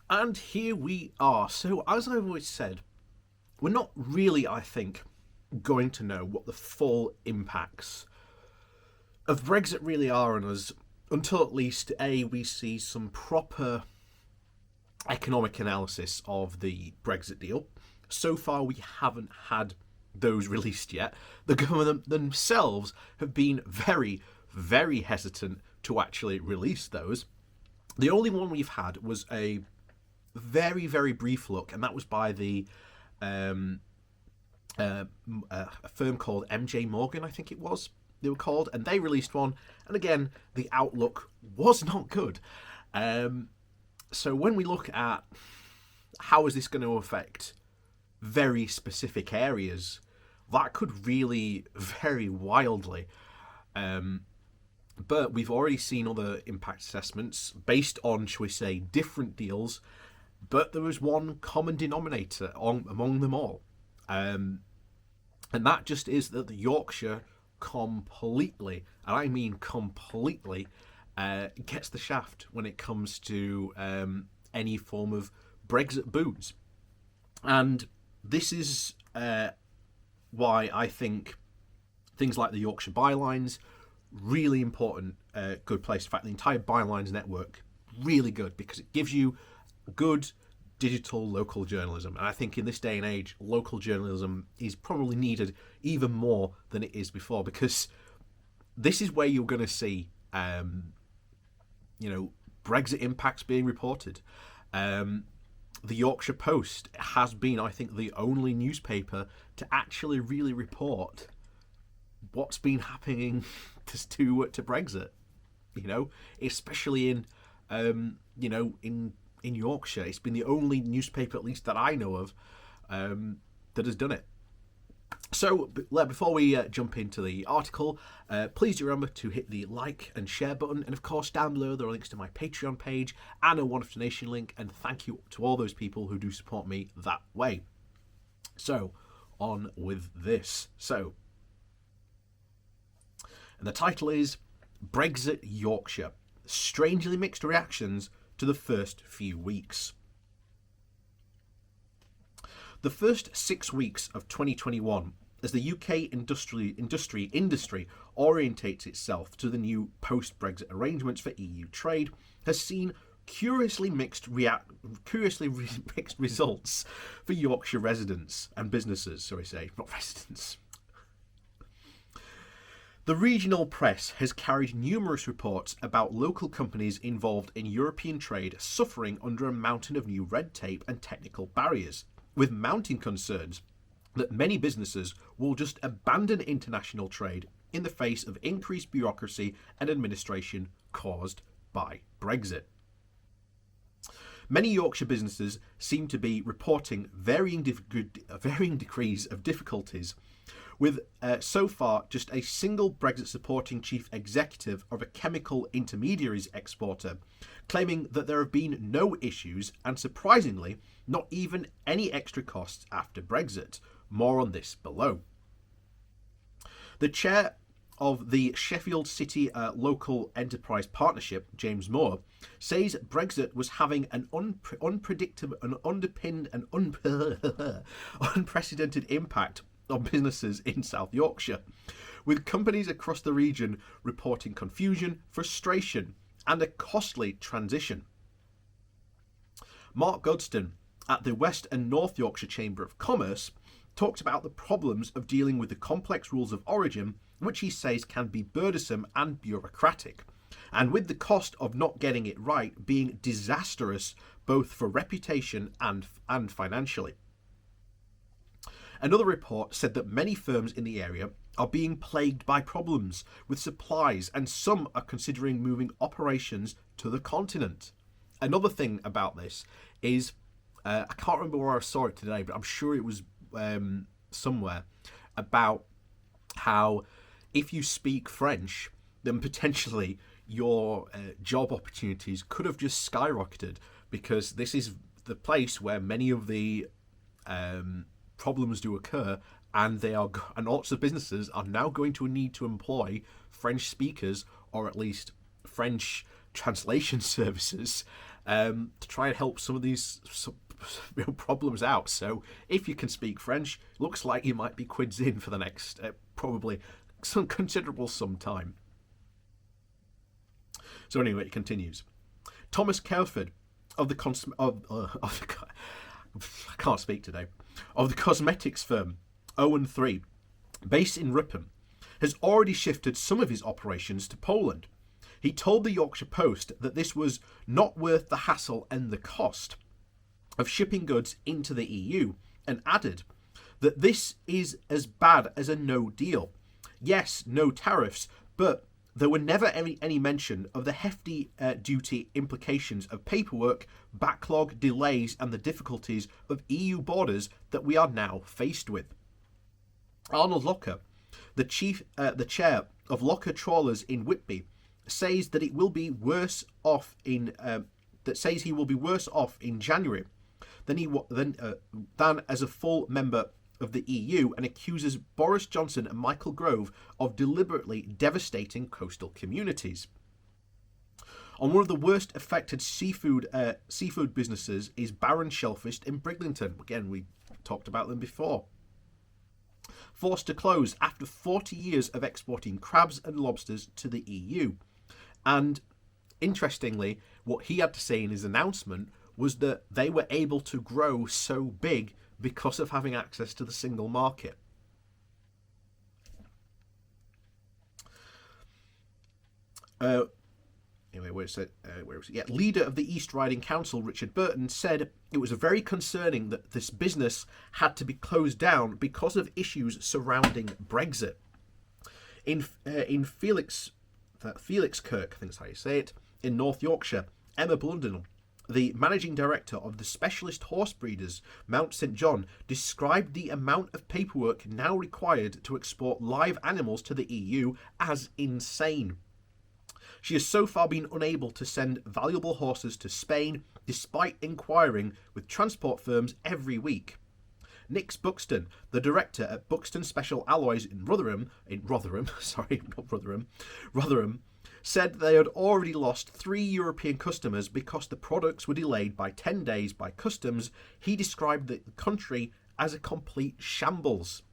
And here we are. So, as I've always said, we're not really, I think, going to know what the full impacts of Brexit really are on us until at least we see some proper economic analysis of the Brexit deal. So far, we haven't had those released yet. The government themselves have been very, very hesitant to actually release those. The only one we've had was a very, very brief look, and that was by um, a firm called MJ Morgan, I think it was, they were called, and they released one. And again, the outlook was not good. So when we look at how is this going to affect very specific areas, that could really vary wildly. But we've already seen other impact assessments based on, shall we say, different deals, but there was one common denominator among them all. And that just is that the Yorkshire completely, and I mean completely, gets the shaft when it comes to any form of Brexit booze. And this is why I think things like the Yorkshire bylines, really important, good place. In fact, the entire bylines network, really good, because it gives you good digital local journalism. And I think in this day and age, local journalism is probably needed even more than it is before, because this is where you're going to see, Brexit impacts being reported. The Yorkshire Post has been, I think, the only newspaper to actually really report what's been happening to Brexit. Especially in Yorkshire, it's been the only newspaper, at least that I know of, that has done it. So, before we jump into the article, please do remember to hit the like and share button. And of course, down below, there are links to my Patreon page and a one-off donation link. And thank you to all those people who do support me that way. So, on with this. And the title is Brexit Yorkshire. Strangely mixed reactions to the first few weeks. The first 6 weeks of 2021, as the UK industry orientates itself to the new post-Brexit arrangements for EU trade, has seen curiously mixed results for Yorkshire residents and businesses. Not residents. The regional press has carried numerous reports about local companies involved in European trade suffering under a mountain of new red tape and technical barriers, with mounting concerns that many businesses will just abandon international trade in the face of increased bureaucracy and administration caused by Brexit. Many Yorkshire businesses seem to be reporting varying degrees of difficulties, with so far just a single Brexit supporting chief executive of a chemical intermediaries exporter claiming that there have been no issues and, surprisingly, not even any extra costs after Brexit. More on this below. The chair of the Sheffield City Local Enterprise Partnership, James Moore, says Brexit was having an unpredictable, underpinned and unprecedented impact on businesses in South Yorkshire, with companies across the region reporting confusion, frustration, and a costly transition. Mark Godston at the West and North Yorkshire Chamber of Commerce talked about the problems of dealing with the complex rules of origin, which he says can be burdensome and bureaucratic, and with the cost of not getting it right being disastrous both for reputation and financially. Another report said that many firms in the area are being plagued by problems with supplies, and some are considering moving operations to the continent. Another thing about this is, I can't remember where I saw it today, but I'm sure it was somewhere, about how if you speak French, then potentially your job opportunities could have just skyrocketed, because this is the place where many of the problems do occur, and lots of businesses are now going to need to employ French speakers, or at least French translation services, to try and help some of these problems out. So if you can speak French, looks like you might be quids in for the next probably some considerable some time. So anyway, it continues. Thomas Kelford of the I can't speak today, of the cosmetics firm Owen 3, based in Ripon, has already shifted some of his operations to Poland. He told the Yorkshire Post that this was not worth the hassle and the cost of shipping goods into the EU, and added that this is as bad as a no deal. Yes, no tariffs, but there were never any mention of the hefty duty implications of paperwork, backlog, delays, and the difficulties of EU borders that we are now faced with. Arnold Locker, the chair of Locker Trawlers in Whitby, says that it will be worse off in he will be worse off in January than as a full member of the EU, and accuses Boris Johnson and Michael Gove of deliberately devastating coastal communities. On one of the worst affected seafood businesses is Barron Shellfish in Briglington. Again, we talked about them before. Forced to close after 40 years of exporting crabs and lobsters to the EU. And interestingly, what he had to say in his announcement was that they were able to grow so big because of having access to the single market. Leader of the East Riding Council, Richard Burton, said it was very concerning that this business had to be closed down because of issues surrounding Brexit. In Felixkirk, I think that's how you say it, in North Yorkshire, Emma Blundell, the managing director of the specialist horse breeders Mount St John, described the amount of paperwork now required to export live animals to the EU as insane. She has so far been unable to send valuable horses to Spain, despite inquiring with transport firms every week. Nix Buxton, the director at Buxton Special Alloys in Rotherham, said they had already lost 3 European customers because the products were delayed by 10 days by customs. He described the country as a complete shambles.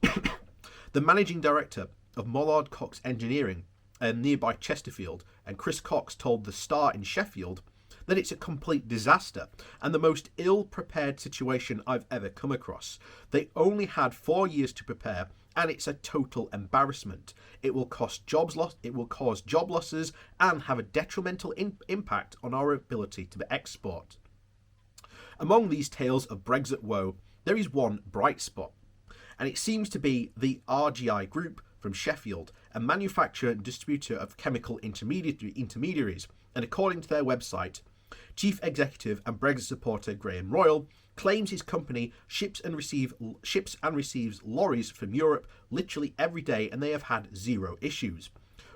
The managing director of Mollard Cox Engineering nearby Chesterfield, and Chris Cox, told The Star in Sheffield that it's a complete disaster and the most ill-prepared situation I've ever come across. They only had 4 years to prepare, and it's a total embarrassment. It will cause job losses and have a detrimental impact on our ability to export. Among these tales of Brexit woe, there is one bright spot, and it seems to be the RGI Group from Sheffield, a manufacturer and distributor of chemical intermediaries, and according to their website, Chief Executive and Brexit supporter Graham Royal claims his company ships and receives lorries from Europe literally every day, and they have had zero issues.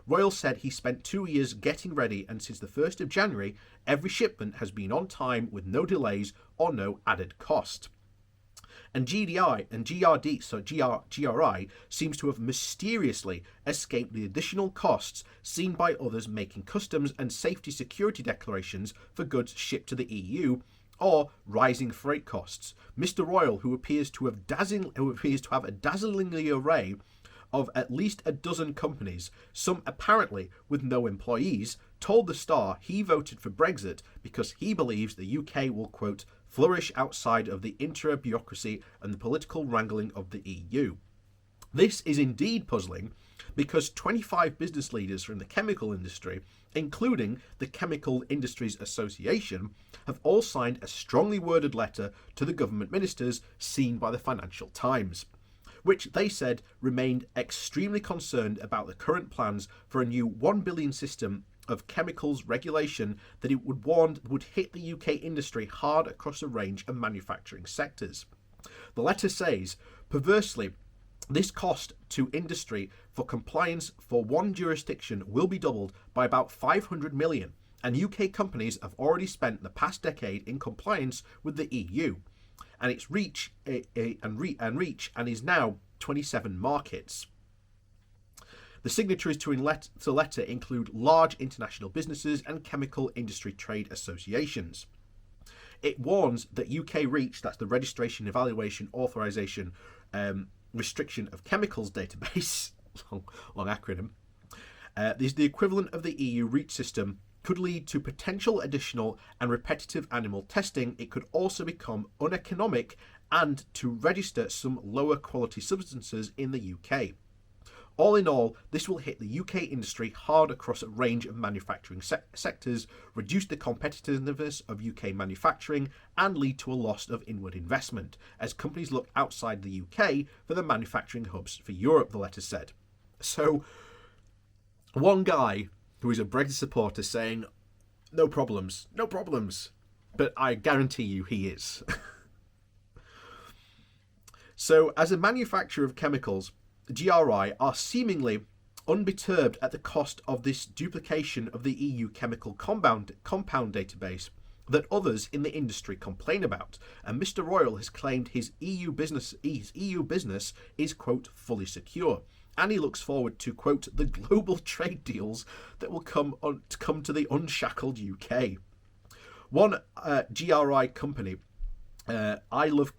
Royal said he spent 2 years getting ready, and since the 1st of January, every shipment has been on time with no delays or no added cost. And GRI seems to have mysteriously escaped the additional costs seen by others making customs and safety security declarations for goods shipped to the EU, or rising freight costs. Mr. Royal, who appears to have a dazzling array of at least a dozen companies, some apparently with no employees, told The Star he voted for Brexit because he believes the UK will, quote, flourish outside of the intra-bureaucracy and the political wrangling of the EU. This is indeed puzzling because 25 business leaders from the chemical industry, including the Chemical Industries Association, have all signed a strongly worded letter to the government ministers seen by the Financial Times, which they said remained extremely concerned about the current plans for a new $1 billion system of chemicals regulation that it would hit the UK industry hard across a range of manufacturing sectors. The letter says, perversely, this cost to industry for compliance for one jurisdiction will be doubled by about 500 million, and UK companies have already spent the past decade in compliance with the EU and its reach and is now 27 markets. The signatories to the letter include large international businesses and chemical industry trade associations. It warns that UK REACH, that's the Registration, Evaluation, Authorisation, Restriction of Chemicals database, long acronym, is the equivalent of the EU REACH system, could lead to potential additional and repetitive animal testing. It could also become uneconomic and to register some lower quality substances in the UK. All in all, this will hit the UK industry hard across a range of manufacturing sectors, reduce the competitiveness of UK manufacturing, and lead to a loss of inward investment, as companies look outside the UK for the manufacturing hubs for Europe, the letter said. So, one guy who is a Brexit supporter saying, no problems, no problems. But I guarantee you he is. So, as a manufacturer of chemicals, GRI are seemingly unperturbed at the cost of this duplication of the EU chemical compound database that others in the industry complain about, and Mr. Royal has claimed his EU business is, quote, fully secure, and he looks forward to, quote, the global trade deals that will come to the unshackled UK. One GRI company, I Love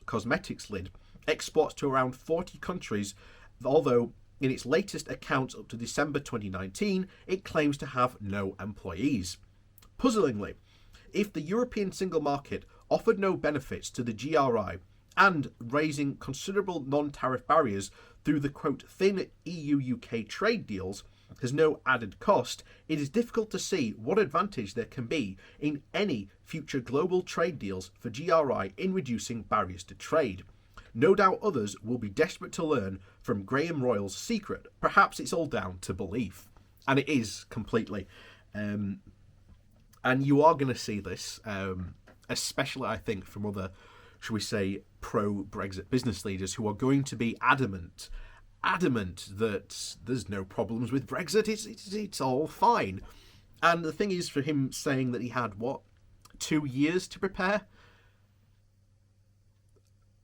Cosmetics lid, exports to around 40 countries, although in its latest accounts up to December 2019, it claims to have no employees. Puzzlingly, if the European single market offered no benefits to the GRI and raising considerable non-tariff barriers through the, quote, thin EU-UK trade deals has no added cost, it is difficult to see what advantage there can be in any future global trade deals for GRI in reducing barriers to trade. No doubt others will be desperate to learn from Graham Royal's secret. Perhaps it's all down to belief. And it is completely. And you are going to see this, especially, I think, from other, shall we say, pro-Brexit business leaders who are going to be adamant that there's no problems with Brexit. It's all fine. And the thing is, for him saying that he had, 2 years to prepare?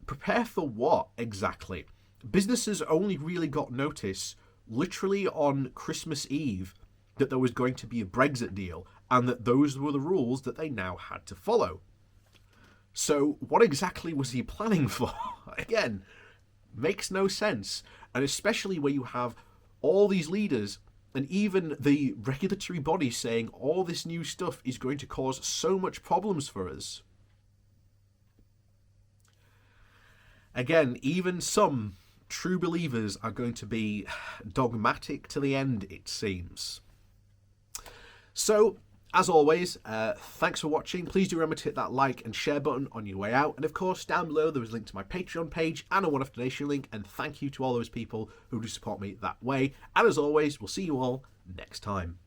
Prepare for what, exactly? Businesses only really got notice literally on Christmas Eve that there was going to be a Brexit deal and that those were the rules that they now had to follow. So what exactly was he planning for? Again, makes no sense. And especially where you have all these leaders and even the regulatory body saying all this new stuff is going to cause so much problems for us. Again, even some true believers are going to be dogmatic to the end, it seems. So, as always, thanks for watching. Please do remember to hit that like and share button on your way out. And of course, down below there is a link to my Patreon page and a one-off donation link. And thank you to all those people who do support me that way. And as always, we'll see you all next time.